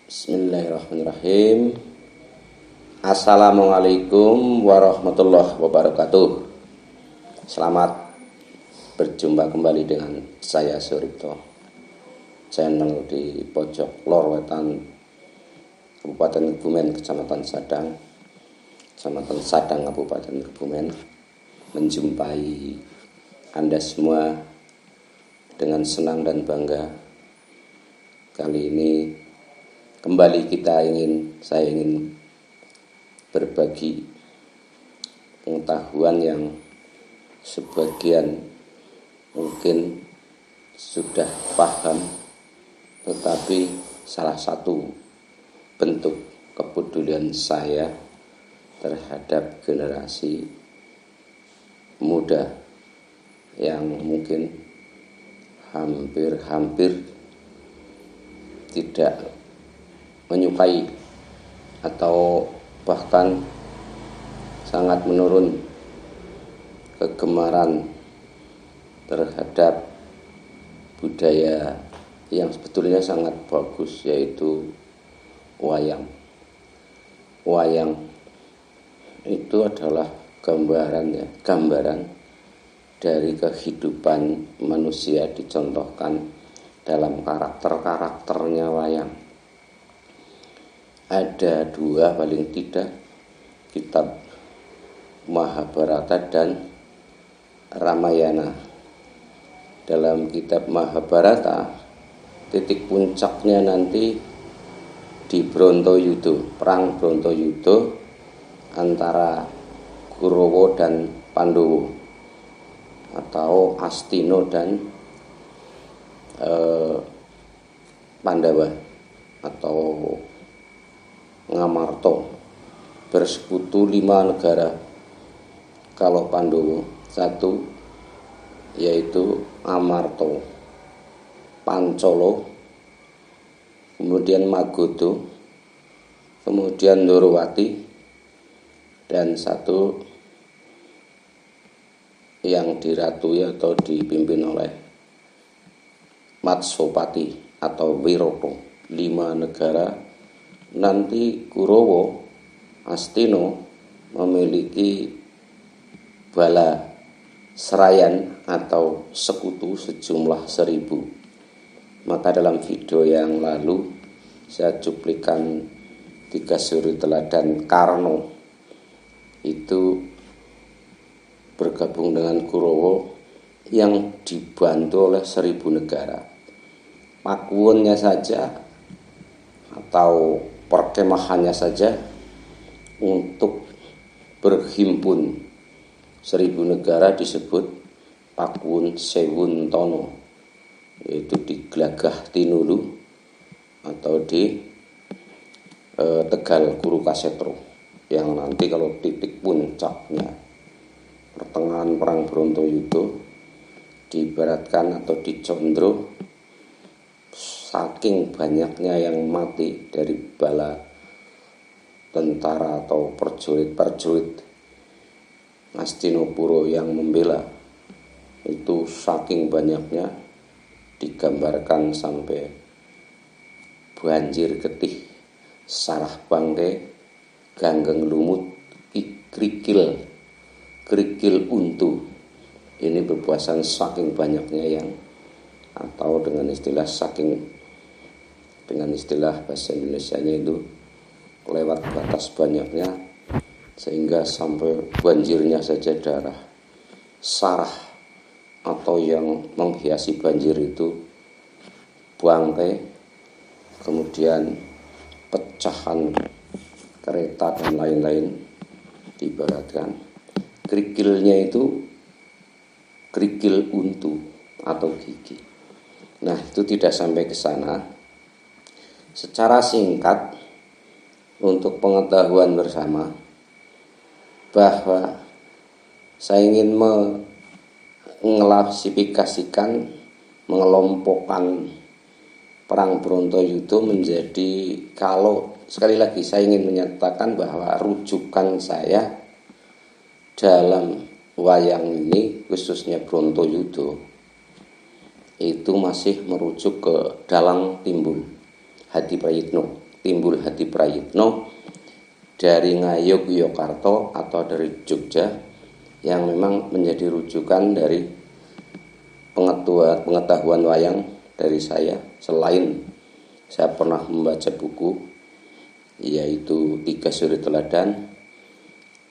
Bismillahirrahmanirrahim. Assalamualaikum warahmatullahi wabarakatuh. Selamat berjumpa kembali dengan saya Suripto, channel di pojok lor wetan Kabupaten Kebumen, Kecamatan Sadang Kabupaten Kebumen, menjumpai Anda semua dengan senang dan bangga. Kali ini kembali saya ingin berbagi pengetahuan yang sebagian mungkin sudah paham, tetapi salah satu bentuk kepedulian saya terhadap generasi muda yang mungkin hampir tidak menyukai atau bahkan sangat menurun kegemaran terhadap budaya yang sebetulnya sangat bagus, yaitu wayang. Wayang itu adalah gambaran dari kehidupan manusia, dicontohkan dalam karakternya wayang. Ada dua paling tidak, kitab Mahabharata dan Ramayana. Dalam kitab Mahabharata, titik puncaknya nanti di Brontoyudo, perang Brontoyudo antara Kurawa dan Pandowo, atau Astino dan Pandawa atau Ngamarta, bersekutu 5 negara. Kalau Pandowo 1 yaitu Amarta, Pancolo, kemudian Magodo, kemudian Ndorowati, dan 1 yang diratui atau dipimpin oleh Matsopati atau Wiroto. 5 negara. Nanti Kurawa, Astino memiliki bala serayan atau sekutu sejumlah 1000. Maka dalam video yang lalu saya cuplikan 3 suri teladan Karno itu bergabung dengan Kurawa yang dibantu oleh 1000 negara. Pakuwonnya saja atau perkemahannya saja untuk berhimpun 1000 negara disebut Pakuwon Sewun Tono, yaitu di Glagah Tinulu atau di Tegal Kurukasetro, yang nanti kalau titik puncaknya pertengahan perang Brontoyudo diibaratkan atau dicondro saking banyaknya yang mati dari bala tentara atau prajurit Hastinapura yang membela, itu saking banyaknya digambarkan sampai banjir getih, sarah bangke, ganggeng lumut, krikil untu. Ini berpuasan saking banyaknya yang, atau dengan istilah bahasa Indonesianya itu lewat batas banyaknya, sehingga sampai banjirnya saja darah. Sarah atau yang menghiasi banjir itu bangkai, kemudian pecahan kereta dan lain-lain. Diibaratkan krikilnya itu krikil untu atau gigi. Nah, itu tidak sampai ke sana. Secara singkat, untuk pengetahuan bersama, bahwa saya ingin mengelasifikasikan, mengelompokkan perang Brontoyudo menjadi, kalau sekali lagi saya ingin menyatakan bahwa rujukan saya dalam wayang ini, khususnya Brontoyudo, itu masih merujuk ke Dalang Timbul Hadi Prayitno, Timbul Hadi Prayitno dari Ngayogyakarta atau dari Jogja, yang memang menjadi rujukan dari pengetahuan wayang dari saya. Selain saya pernah membaca buku yaitu Tiga Suri Teladan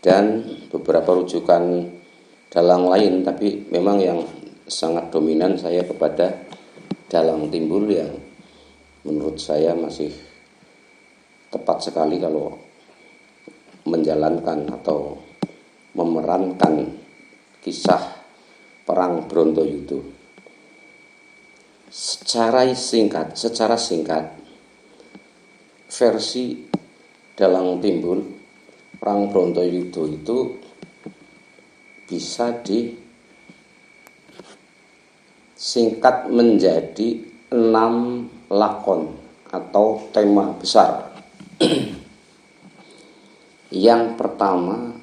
dan beberapa rujukan dalang lain, tapi memang yang sangat dominan saya kepada dalang Timbul yang menurut saya masih tepat sekali kalau menjalankan atau memerankan kisah Perang Brontoyudo. Secara singkat versi dalang Timbul Perang Brontoyudo itu bisa disingkat menjadi 6 lakon atau tema besar. Yang pertama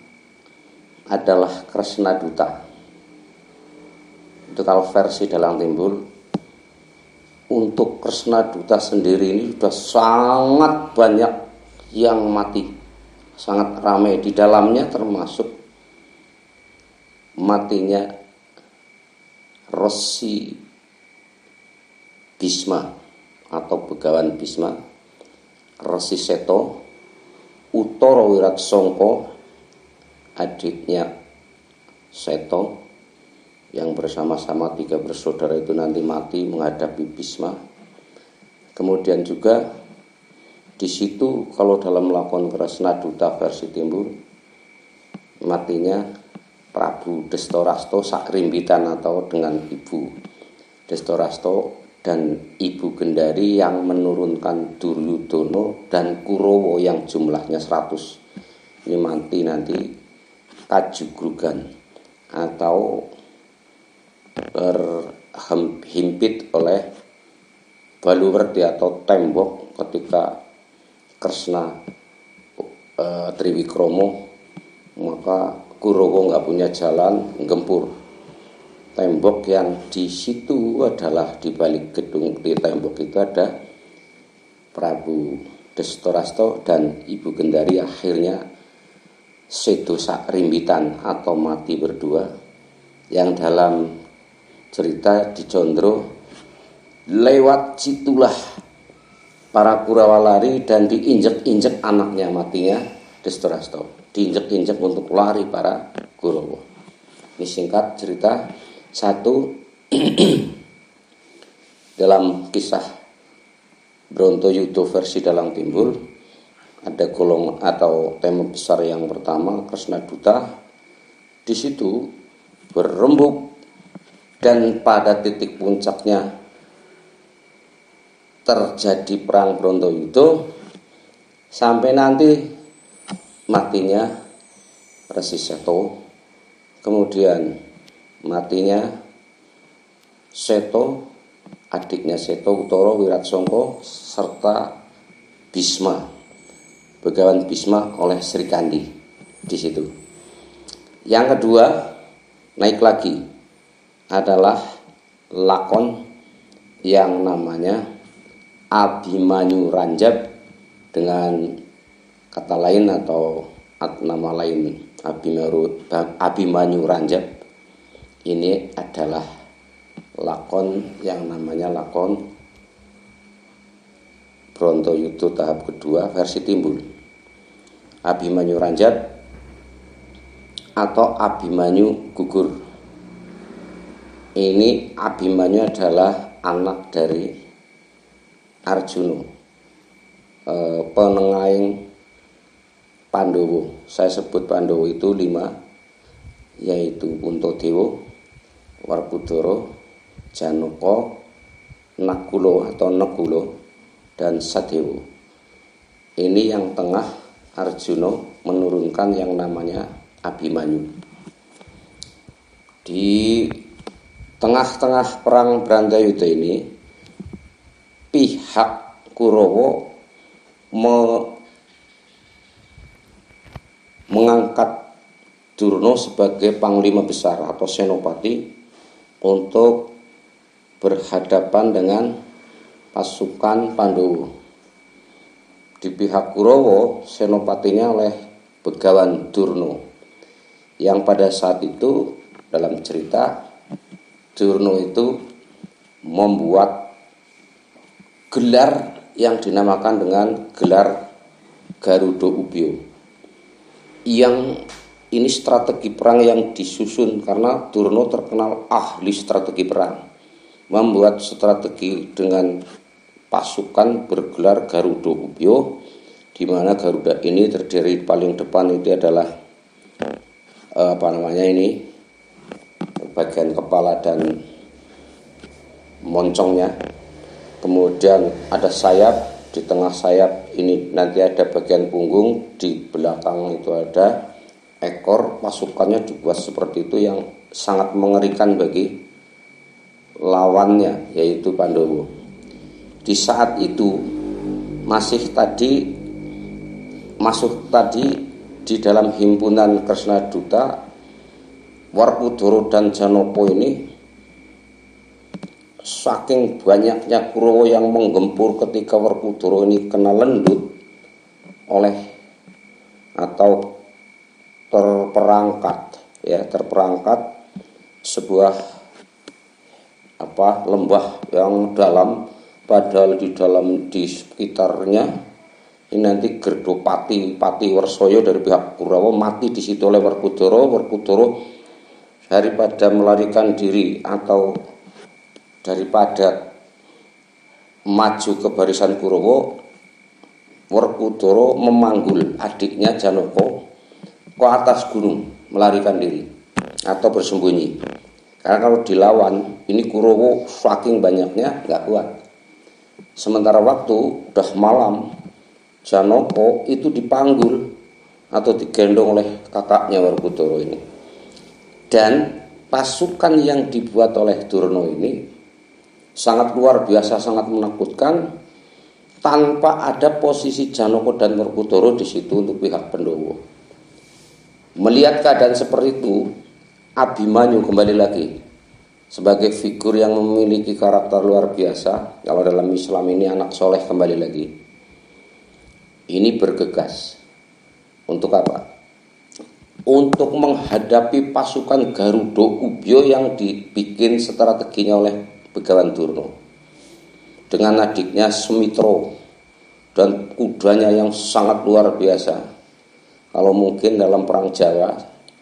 adalah Kresna Duta. Itu kalau versi dalang Timbul. Untuk Kresna Duta sendiri ini sudah sangat banyak yang mati, sangat ramai di dalamnya, termasuk matinya Resi Bisma atau Begawan Bisma, Resi Seto, Utara Wiratsongko, adiknya Seto, yang bersama-sama 3 bersaudara itu nanti mati menghadapi Bisma. Kemudian juga di situ kalau dalam lakon Kresna Duta versi Timbul, matinya Prabu Destorasto Sakrimbitan atau dengan Ibu Destorasto dan Ibu Gendari yang menurunkan Duryudono dan Kurowo yang jumlahnya 100. Ini mati nanti kajugrugan atau terhimpit oleh baluwerti atau tembok ketika Kresna Triwikromo, maka Kurowo nggak punya jalan, gempur tembok yang di situ adalah di balik gedung di tembok itu ada Prabu Destorasto dan Ibu Gendari, akhirnya sedo sakrimbitan atau mati berdua, yang dalam cerita di Condro lewat situlah para Kurawa lari dan diinjek-injek anaknya matinya Destorasto, diinjek-injek untuk lari para Kurowo. Ini singkat cerita satu dalam kisah Brontoyudo versi dalang Timbul. Ada golong atau tema besar yang pertama Kresna Duta. Di situ berembuk dan pada titik puncaknya terjadi perang Brontoyudo sampai nanti matinya Resi Seto, kemudian matinya Seto, adiknya Seto Utara Wiratsongko, serta Bisma, Begawan Bisma oleh Sri Kandi di situ. Yang kedua naik lagi adalah lakon yang namanya Abimanyu Ranjab, dengan kata lain atau nama lain Abimanyu Ranjab. Ini adalah lakon yang namanya lakon Brontoyudo tahap kedua versi Timbul. Abimanyu Ranjab atau Abimanyu Gugur. Ini Abimanyu adalah anak dari Arjuna, penengaing Pandowo. Saya sebut Pandowo itu 5, yaitu Puntadewa, Werkudara, Janaka, Nakula atau Negula, dan Sadewa. Ini yang tengah Arjuna menurunkan yang namanya Abimanyu. Di tengah-tengah perang Brontoyudo ini, pihak Kurowo mengangkat Durna sebagai panglima besar atau senopati untuk berhadapan dengan pasukan Pandowo. di pihak Kurawa senopatinya oleh Begawan Durna, yang pada saat itu dalam cerita Durna itu membuat gelar yang dinamakan dengan gelar Garuda Ubyo, yang ini strategi perang yang disusun karena Durna terkenal ahli strategi perang, membuat strategi dengan pasukan bergelar Garuda Ubyo, di mana Garuda ini terdiri paling depan itu adalah bagian kepala dan moncongnya, kemudian ada sayap, di tengah sayap ini nanti ada bagian punggung, di belakang itu ada ekor. Pasukannya dibuat seperti itu yang sangat mengerikan bagi lawannya, yaitu Pandowo. Di saat itu masuk tadi di dalam himpunan Kresna Duta, Werkudara dan Janaka ini saking banyaknya Kurawa yang menggempur ketika Werkudara ini kena lendut oleh atau terperangkat sebuah lembah yang dalam, padahal di sekitarnya ini nanti Gerdopati Warsaya dari pihak Kurawa mati di situ oleh Werkudara. Werkudara daripada melarikan diri atau daripada maju ke barisan Kurawa, Werkudara memanggul adiknya Janaka ke atas gunung melarikan diri atau bersembunyi. Karena kalau dilawan ini Kurawa saking banyaknya nggak kuat. Sementara waktu udah malam, Janaka itu dipanggul atau digendong oleh kakaknya Werkudara ini. Dan pasukan yang dibuat oleh Durna ini sangat luar biasa, sangat menakutkan, tanpa ada posisi Janaka dan Werkudara di situ untuk pihak Pandhawa. Melihat keadaan seperti itu, Abimanyu kembali lagi sebagai figur yang memiliki karakter luar biasa. Kalau dalam Islam ini anak soleh kembali lagi. Ini bergegas. Untuk apa? Untuk menghadapi pasukan Garuda Ubyo yang dibikin strateginya oleh Begawan Durna dengan adiknya Sumitro dan kudanya yang sangat luar biasa. Kalau mungkin dalam perang Jawa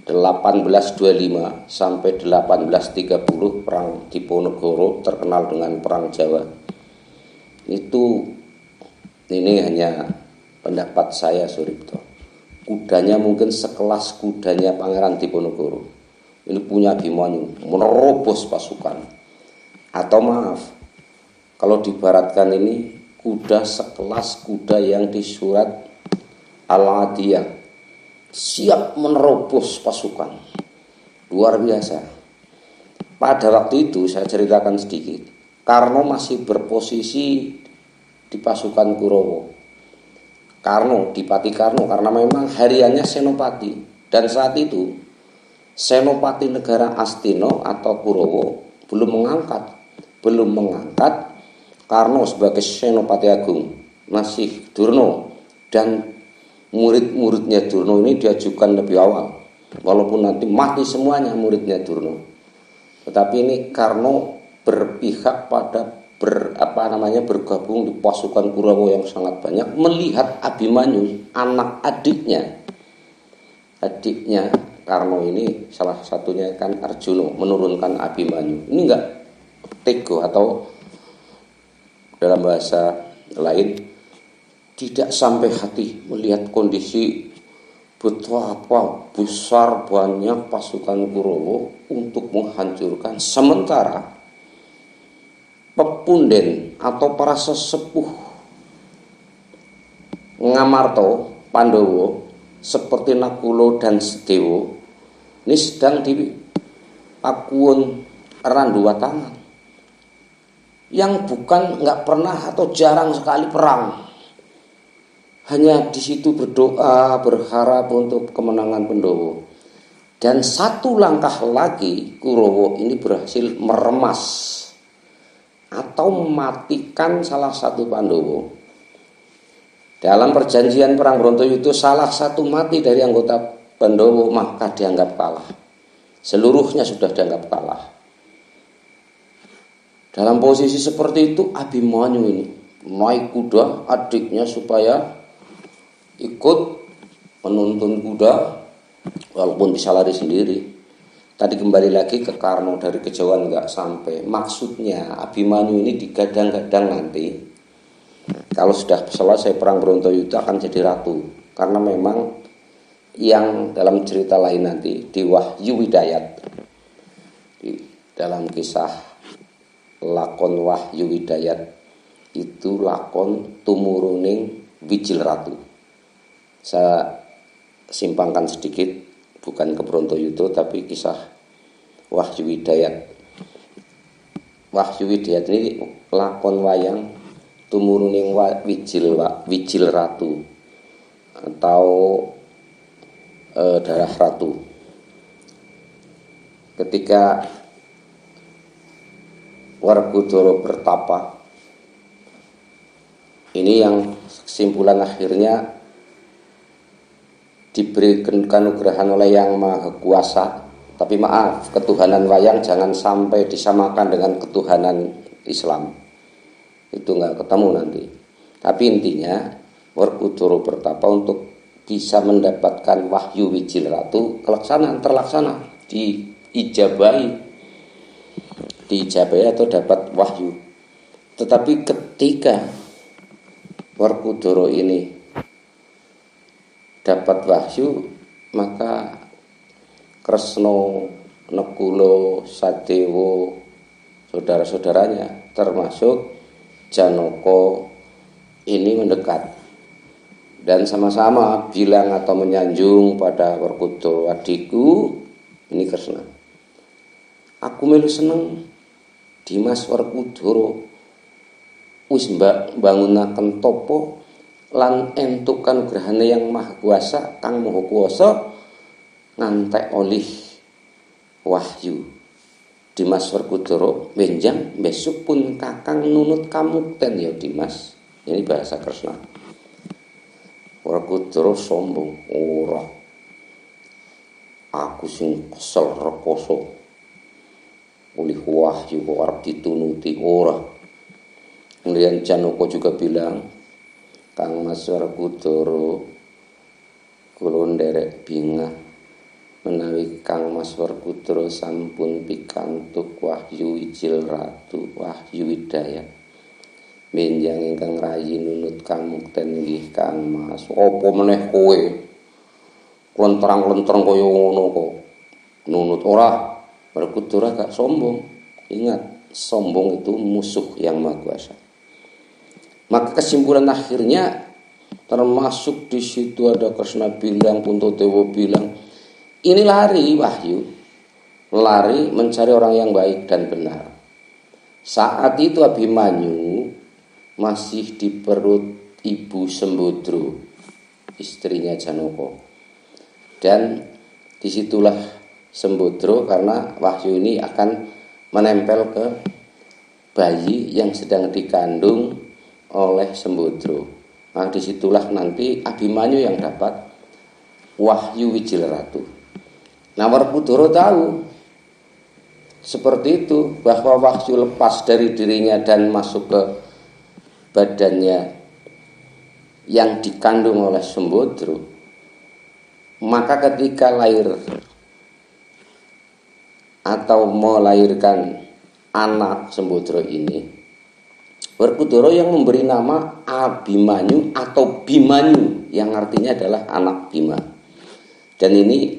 1825 sampai 1830 perang Diponegoro terkenal dengan perang Jawa. Ini hanya pendapat saya, Suripto. Kudanya mungkin sekelas kudanya Pangeran Diponegoro. Ini punya Abimanyu menerobos pasukan. Atau maaf, kalau dibaratkan ini kuda sekelas kuda yang disurat Al-Adiyah, siap menerobos pasukan. Luar biasa. Pada waktu itu saya ceritakan sedikit. Karno masih berposisi di pasukan Kurawa. Dipati Karno karena memang hariannya senopati. Dan saat itu senopati negara Astina atau Kurawa belum mengangkat Karno sebagai senopati agung. Masih Durna, dan murid-muridnya Durna ini diajukan lebih awal, walaupun nanti mati semuanya muridnya Durna. Tetapi ini Karno berpihak pada bergabung di pasukan Kurawa yang sangat banyak, melihat Abimanyu anak adiknya Karno ini, salah satunya kan Arjuna, menurunkan Abimanyu. Ini enggak tego, atau dalam bahasa lain tidak sampai hati melihat kondisi betapa besar banyak pasukan Kurawa untuk menghancurkan. Sementara pepunden atau para sesepuh Ngamarta Pandhawa seperti Nakula dan Sedewa ini sedang di Pakuwun Randuwatangan, yang nggak pernah atau jarang sekali perang. Hanya di situ berdoa, berharap untuk kemenangan Pandhawa. Dan satu langkah lagi Kurawa ini berhasil meremas atau mematikan salah satu Pandhawa. Dalam perjanjian perang Brontoyuda salah satu mati dari anggota Pandhawa maka dianggap kalah. Seluruhnya sudah dianggap kalah. Dalam posisi seperti itu Abimanyu ini naik kuda adiknya supaya ikut menuntun kuda walaupun bisa lari sendiri. Tadi kembali lagi ke Karno dari kejauhan nggak sampai. Maksudnya Abimanyu ini digadang-gadang nanti kalau sudah selesai perang Brontoyuda akan jadi ratu. Karena memang yang dalam cerita lain nanti di Wahyu Widayat, dalam kisah lakon Wahyu Widayat itu lakon tumuruning Wijil Ratu. Saya simpangkan sedikit, bukan ke Brontoyuda tapi kisah Wahyu Widayat. Wahyu Widayat ini lakon wayang tumuruning Wijil Ratu atau darah ratu. Ketika Werkudara bertapa, ini yang kesimpulan akhirnya diberikan kanugrahan oleh Yang Maha Kuasa. Tapi maaf, ketuhanan wayang jangan sampai disamakan dengan ketuhanan Islam. Itu nggak ketemu nanti. Tapi intinya Werkudara bertapa untuk bisa mendapatkan wahyu Wijil Ratu, terlaksana, diijabahi atau dapat wahyu. Tetapi ketika Werkudara ini dapat wahyu, maka Kresna, Nekula, Sadewa, saudara-saudaranya termasuk Janaka ini mendekat dan sama-sama bilang atau menyanjung pada Werkudara, adikku ini Kresna, aku melu seneng Dimas Werkudara wis bangunaken topo lan entuk kanugrahane Yang Maha Kuasa kang Maha Kuasa ngantek olih wahyu. Dimas Werkudara benjang besok pun kakang nunut kamukten ya Dimas. Ini bahasa Kresna. Werkudara sombong, ora. Aku sing kesel rekoso. Oleh wahyu kok arep ditunuti ora. Kemudian Janaka juga bilang, Kang Mas Werkudara kula nderek bingah menawi Kang Mas Werkudara sampun pikantuk wahyu Wijil Ratu, wahyu Widayat. Benjang ingkang rayi nunut kamukten nggih Kang Mas. Apa meneh kowe? Klentrang-klentreng kaya ngono kok. Nunut ora. Werkudara gak sombong. Ingat, sombong itu musuh Yang Maha Kuasa. Maka kesimpulan akhirnya termasuk di situ ada Kresna bilang, Puntadewa bilang, ini lari wahyu, lari mencari orang yang baik dan benar. Saat itu Abimanyu masih di perut Ibu Sembodro, istrinya Janaka. Dan disitulah Sembodro, karena wahyu ini akan menempel ke bayi yang sedang dikandung oleh Sembodro. Nah disitulah nanti Abimanyu yang dapat wahyu Wijil Ratu. Nah Werkudara tahu seperti itu, bahwa wahyu lepas dari dirinya dan masuk ke badannya yang dikandung oleh Sembodro. Maka ketika lahir atau melahirkan anak Sembodro ini, Werkudara yang memberi nama Abimanyu atau Bimanyu, yang artinya adalah anak Bima. Dan ini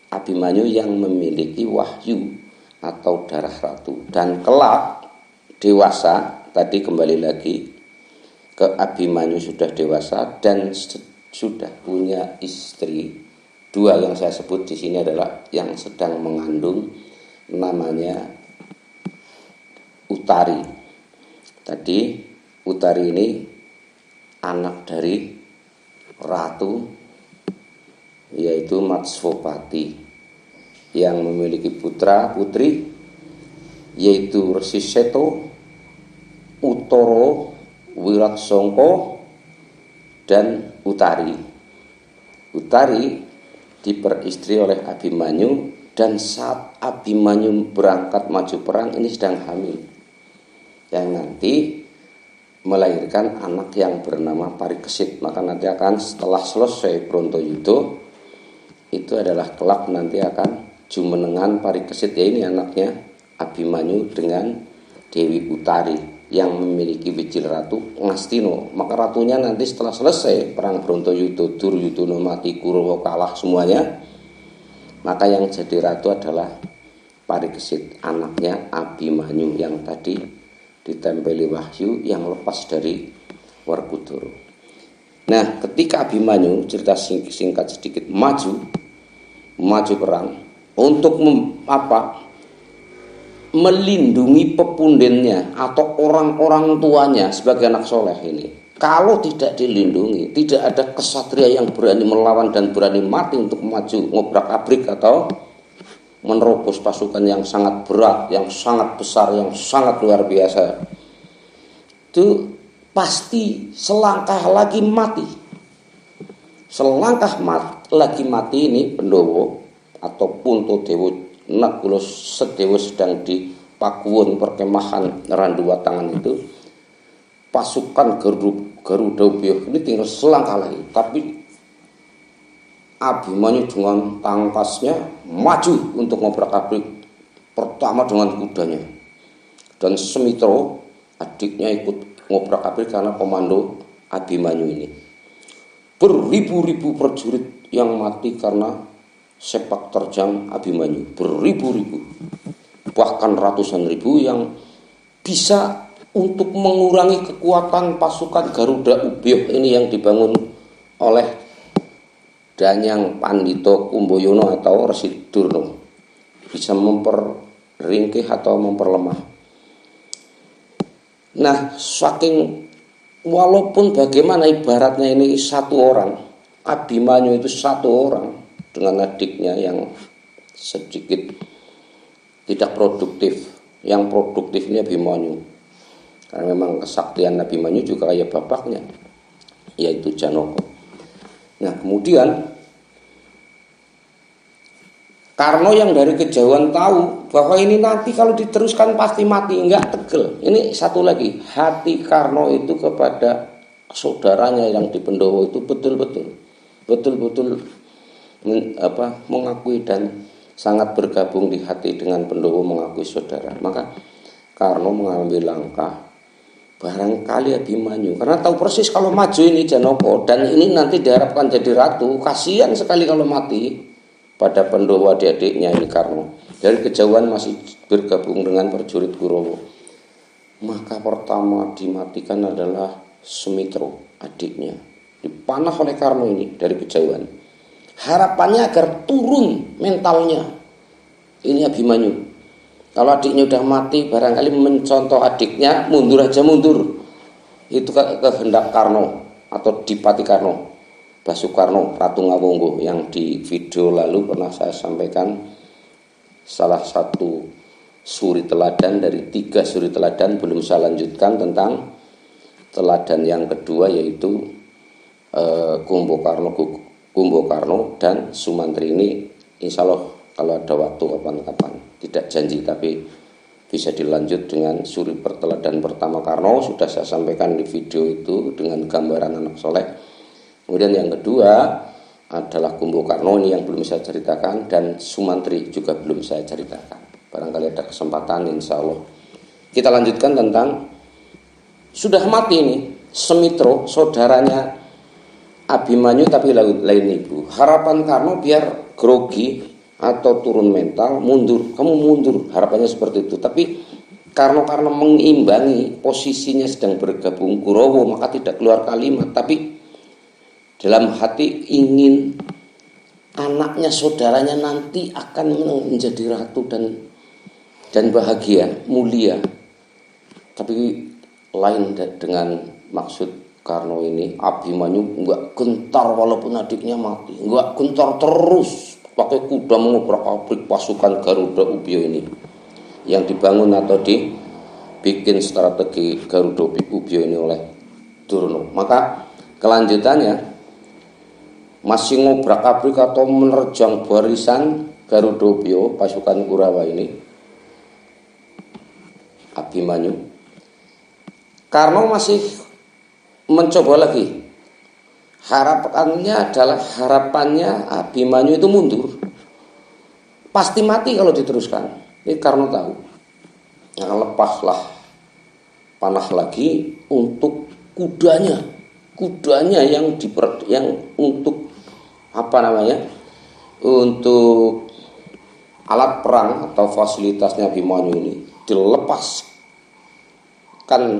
Abimanyu yang memiliki wahyu atau darah ratu. Dan kelak dewasa, tadi kembali lagi ke Abimanyu sudah dewasa dan sudah punya istri. Dua yang saya sebut di sini adalah yang sedang mengandung, namanya Utari. Tadi Utari ini anak dari ratu, yaitu Matswapati, yang memiliki putra putri yaitu Resi Seto, Utara, Wiratsangka, dan Utari. Utari diperistri oleh Abimanyu, dan saat Abimanyu berangkat maju perang ini sedang hamil, yang nanti melahirkan anak yang bernama Parikesit. Maka nanti akan setelah selesai Brontoyudo itu adalah kelak nanti akan jumenengan Parikesit, ya ini anaknya Abimanyu dengan Dewi Utari yang memiliki Wijil Ratu Ngastino. Maka ratunya nanti setelah selesai perang Brontoyudo, Duryudono mati, Kurawa kalah semuanya, maka yang jadi ratu adalah Parikesit, anaknya Abimanyu yang tadi ditempeli wahyu yang lepas dari Werkudara. Nah, ketika Abimanyu, cerita singkat sedikit, maju perang untuk melindungi pepundennya atau orang-orang tuanya sebagai anak soleh ini. Kalau tidak dilindungi, tidak ada kesatria yang berani melawan dan berani mati untuk maju ngobrak-abrik atau menerobos pasukan yang sangat berat, yang sangat besar, yang sangat luar biasa. Itu pasti selangkah lagi mati. Selangkah lagi mati ini Pandhawa atau Puntadewa Nagala Sedewa sedang di Pakuwon perkemahan Randuwatangan itu, pasukan Garuda Upaya ini tinggal selangkah lagi, tapi Abimanyu dengan tangkasnya maju untuk ngobrak-abrik, pertama dengan kudanya, dan Semitro adiknya ikut ngobrak-abrik karena komando Abimanyu ini. Beribu-ribu prajurit yang mati karena sepak terjang Abimanyu, beribu-ribu, bahkan ratusan ribu yang bisa untuk mengurangi kekuatan pasukan Garuda Upaya ini yang dibangun oleh Danyang Pandhita Kumbayono atau Resi Durna, bisa memperingkih atau memperlemah. Nah, saking walaupun bagaimana ibaratnya ini satu orang, Abimanyu itu satu orang dengan adiknya yang sedikit tidak produktif, yang produktif ini Abimanyu. Karena memang kesaktian Abimanyu juga kayak bapaknya, yaitu Janaka. Nah, kemudian Karno yang dari kejauhan tahu bahwa ini nanti kalau diteruskan pasti mati, enggak tegel. Ini satu lagi, hati Karno itu kepada saudaranya yang di Pandhawa itu betul-betul mengakui dan sangat bergabung di hati dengan Pandhawa, mengakui saudara. Maka Karno mengambil langkah barangkali Abimanyu, karena tahu persis kalau maju ini Janaka dan ini nanti diharapkan jadi ratu, kasihan sekali kalau mati pada Pandhawa adik-adiknya ini. Karno dari kejauhan masih bergabung dengan prajurit Kurawa. Maka pertama dimatikan adalah Semitro, adiknya, dipanah oleh Karno ini dari kejauhan. Harapannya agar turun mentalnya ini Abimanyu. Kalau adiknya udah mati, barangkali mencontoh adiknya, mundur aja mundur. Itu kehendak Karno atau Dipati Karno, Basukarno, Ratu Ngawonggo, yang di video lalu pernah saya sampaikan salah satu suri teladan dari 3 suri teladan. Belum saya lanjutkan tentang teladan yang kedua, yaitu Kumbakarna dan Sumantri. Ini insya Allah kalau ada waktu kapan-kapan, tidak janji tapi bisa dilanjut dengan suri perteladan pertama Karno, sudah saya sampaikan di video itu dengan gambaran anak soleh. Kemudian yang kedua adalah Kumbakarna, ini yang belum saya ceritakan, dan Sumantri juga belum saya ceritakan. Barangkali ada kesempatan insya Allah kita lanjutkan tentang sudah mati ini Semitro, saudaranya Abimanyu tapi lain ibu. Harapan Karno biar grogi atau turun mental, mundur, kamu mundur, harapannya seperti itu. Tapi karena mengimbangi posisinya sedang bergabung Kurawa, maka tidak keluar kalimat, tapi dalam hati ingin anaknya, saudaranya nanti akan menjadi ratu dan bahagia, mulia. Tapi lain dengan maksud Karno ini. Abimanyu enggak gentar walaupun adiknya mati, enggak gentar, terus pakai kuda mengobrak-abrik pasukan Garuda Upaya ini yang dibangun atau dibikin strategi Garuda Upaya ini oleh Durna. Maka kelanjutannya masih ngobrak-abrik atau menerjang barisan Garudopio, pasukan Kurawa ini, Abimanyu. Karno masih mencoba lagi. Harapannya Abimanyu itu mundur. Pasti mati kalau diteruskan. Ini Karno tahu. Nah, lepaslah panah lagi untuk kudanya yang untuk untuk alat perang atau fasilitasnya Abimanyu ini dilepaskan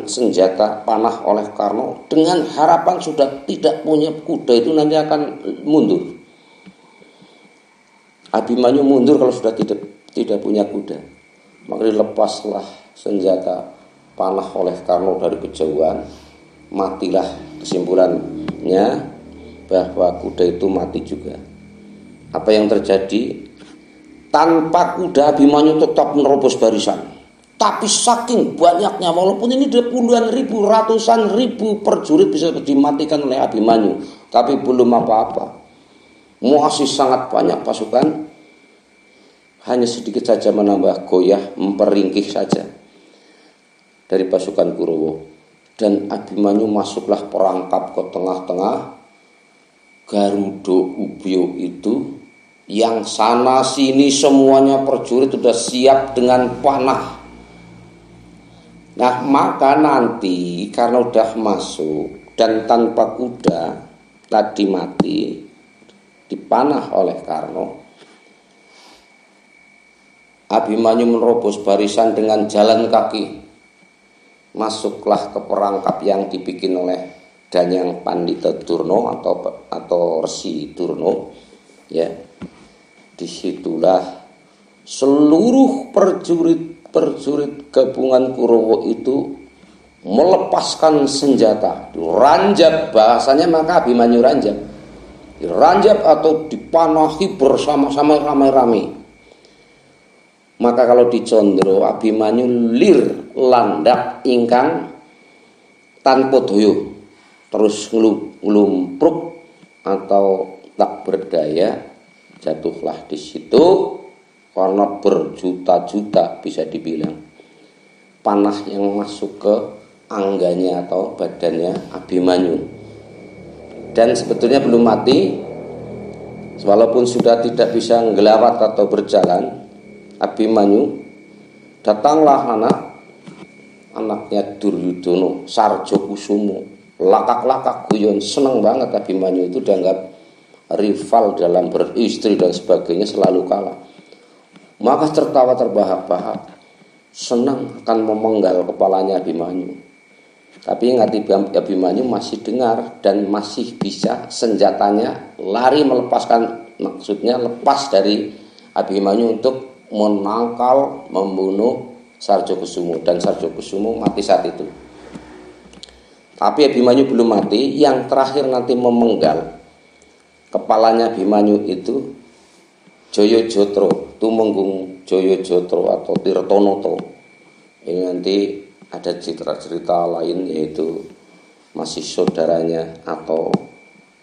senjata panah oleh Karno dengan harapan sudah tidak punya kuda itu nanti akan mundur. Abimanyu mundur kalau sudah tidak punya kuda. Maka dilepaslah senjata panah oleh Karno dari kejauhan. Matilah, kesimpulannya bahwa kuda itu mati juga. Apa yang terjadi? Tanpa kuda Abimanyu tetap menerobos barisan. Tapi saking banyaknya, walaupun ini puluhan ribu, ratusan ribu prajurit bisa dimatikan oleh Abimanyu, tapi belum apa-apa. Masih sangat banyak pasukan, hanya sedikit saja menambah goyah, memperingkih saja dari pasukan Kurawa. Dan Abimanyu masuklah perangkap ke tengah-tengah Garudopio itu, yang sana sini semuanya prajurit sudah siap dengan panah. Nah, maka nanti karena udah masuk dan tanpa kuda tadi mati dipanah oleh Karno, Abimanyu menerobos barisan dengan jalan kaki. Masuklah ke perangkap yang dibikin oleh Danyang Pandita Durna atau Resi Durna, ya. Disitulah seluruh prajurit gabungan Kurawa itu melepaskan senjata, ranjab bahasanya, maka Abimanyu ranjab. Diranjab atau dipanahi bersama-sama ramai-ramai. Maka kalau dicondro Abimanyu lir landak ingkang tanpa doyo, terus nglumpruk atau tak berdaya, jatuhlah di situ karena berjuta-juta bisa dibilang panah yang masuk ke angganya atau badannya Abimanyu. Dan sebetulnya belum mati, walaupun sudah tidak bisa ngelawat atau berjalan, Abimanyu, datanglah anaknya Duryudono, Sarjokusumo, lakak-lakak guyon, seneng banget Abimanyu itu dianggap rival dalam beristri dan sebagainya, selalu kalah. Maka tertawa terbahak-bahak, senang akan memenggal kepalanya Abimanyu. Tapi ingat, Abimanyu masih dengar dan masih bisa senjatanya lari melepaskan, maksudnya lepas dari Abimanyu untuk menangkal, membunuh Sarjokusumo, dan Sarjokusumo mati saat itu. Tapi Abimanyu belum mati. Yang terakhir nanti memenggal kepalanya Abimanyu itu Jayajatra, Tumenggung Jayajatra atau Tirtanoto. Ini nanti ada cerita-cerita lain, yaitu masih saudaranya atau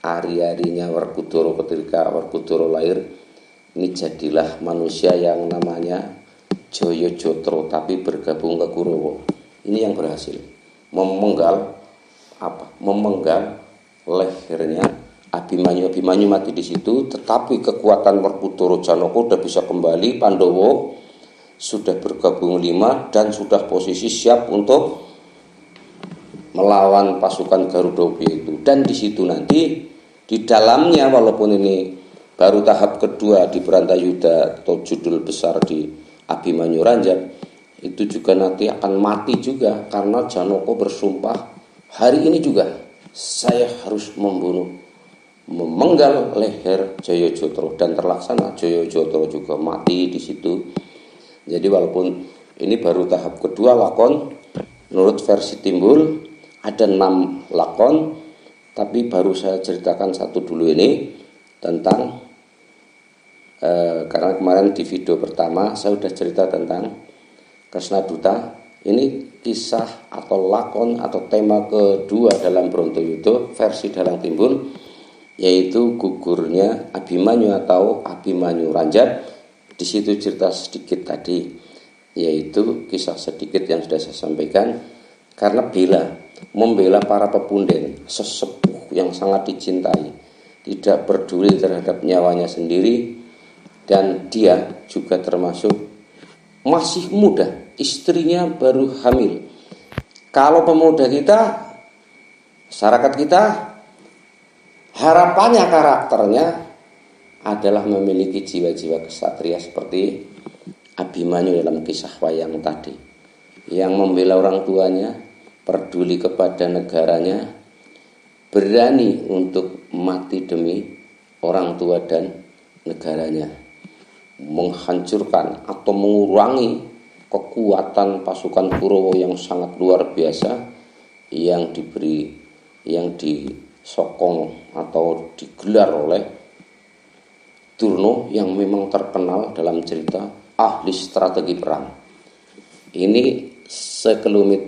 ari-arinya Werkudara. Ketika Werkudara lahir, ini jadilah manusia yang namanya Jayajatra, tapi bergabung ke Kurawa. Ini yang berhasil memenggal lehernya Abimanyu. Abimanyu mati di situ, tetapi kekuatan Werkudara Janaka sudah bisa kembali. Pandawa sudah bergabung 5 dan sudah posisi siap untuk melawan pasukan Garudopio itu. Dan di situ nanti di dalamnya, walaupun ini baru tahap kedua di Bratayuda atau judul besar di Abimanyu Ranjab, itu juga nanti akan mati juga, karena Janaka bersumpah, hari ini juga saya harus memenggal leher Jayajatra, dan terlaksana. Jayajatra juga mati di situ. Jadi walaupun ini baru tahap kedua lakon, menurut versi Timbul ada 6 lakon, tapi baru saya ceritakan satu dulu ini tentang karena kemarin di video pertama saya sudah cerita tentang Kresna Duta Ini kisah atau lakon atau tema kedua dalam Brontoyudo versi Dalang Timbul, yaitu gugurnya Abimanyu atau Abimanyu Ranjab. Di situ cerita sedikit tadi, yaitu kisah sedikit yang sudah saya sampaikan, karena membela para pepunden, sesepuh yang sangat dicintai, tidak peduli terhadap nyawanya sendiri, dan dia juga termasuk masih muda, istrinya baru hamil. Kalau pemuda kita, masyarakat kita, harapannya karakternya adalah memiliki jiwa-jiwa kesatria seperti Abimanyu dalam kisah wayang tadi, yang membela orang tuanya, peduli kepada negaranya, berani untuk mati demi orang tua dan negaranya, menghancurkan atau mengurangi kekuatan pasukan Kurawa yang sangat luar biasa yang disokong atau digelar oleh Durna yang memang terkenal dalam cerita ahli strategi perang. Ini sekelumit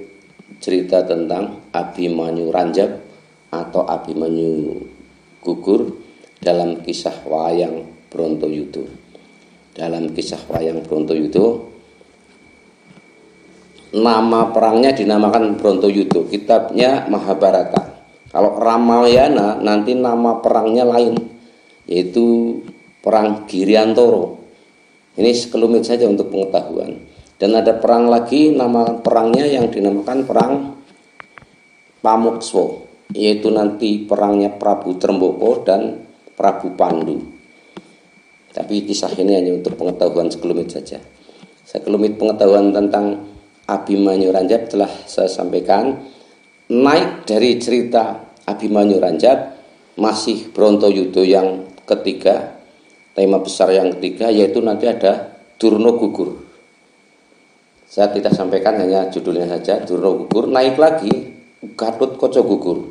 cerita tentang Abimanyu Ranjab atau Abimanyu Gugur dalam kisah wayang Brontoyudo. Dalam kisah wayang Brontoyudo, nama perangnya dinamakan Brontoyudo, kitabnya Mahabharata. Kalau Ramayana nanti nama perangnya lain, yaitu perang Giryantara. Ini sekelumit saja untuk pengetahuan. Dan ada perang lagi, nama perangnya yang dinamakan perang Pamukswa, yaitu nanti perangnya Prabu Tremboko dan Prabu Pandu. Tapi kisah ini hanya untuk pengetahuan sekelumit saja. Sekelumit pengetahuan tentang Abimanyu Ranjab telah saya sampaikan. Naik dari cerita Abimanyu Ranjab, masih Brontoyudo yang ketiga, tema besar yang ketiga, yaitu nanti ada Durna Gugur. Saya tidak sampaikan, hanya judulnya saja, Durna Gugur. Naik lagi Gatotkaca Gugur,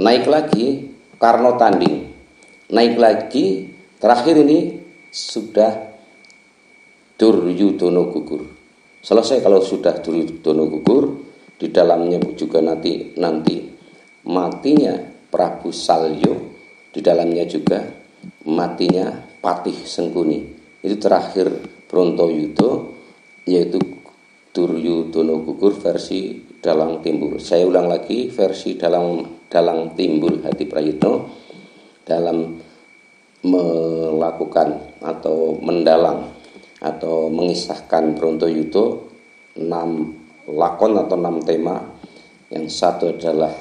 naik lagi Karna Tanding, naik lagi terakhir ini sudah Duryudana Gugur. Selesai kalau sudah Duryudana Gugur, di dalamnya juga nanti matinya Prabu Salya, di dalamnya juga matinya Patih Sengkuni. Itu terakhir Brontoyudo, yaitu Duryudana Gugur versi Dalang Timbul. Saya ulang lagi, versi Dalang Timbul Hadi Prayitno dalam melakukan atau mendalang atau mengisahkan Brontoyudo, 6 lakon atau 6 tema. Yang satu adalah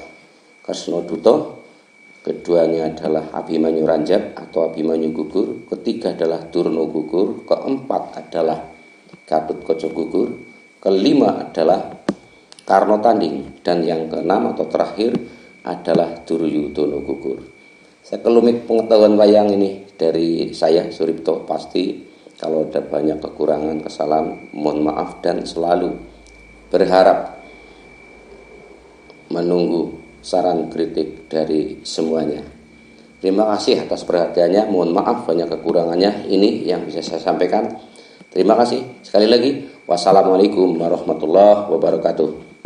Kresnaduta, keduanya adalah Abimanyu Ranjab atau Abimanyu Gugur, ketiga adalah Durna Gugur, keempat adalah Gatotkaca Gugur, kelima adalah Karna Tanding, dan yang keenam atau terakhir adalah Duryudana Gugur. Sekelumit pengetahuan wayang ini dari saya, Suripto. Pasti kalau ada banyak kekurangan, kesalahan, mohon maaf, dan selalu berharap menunggu saran kritik dari semuanya. Terima kasih atas perhatiannya. Mohon maaf banyak kekurangannya. Ini yang bisa saya sampaikan. Terima kasih sekali lagi. Wassalamualaikum warahmatullahi wabarakatuh.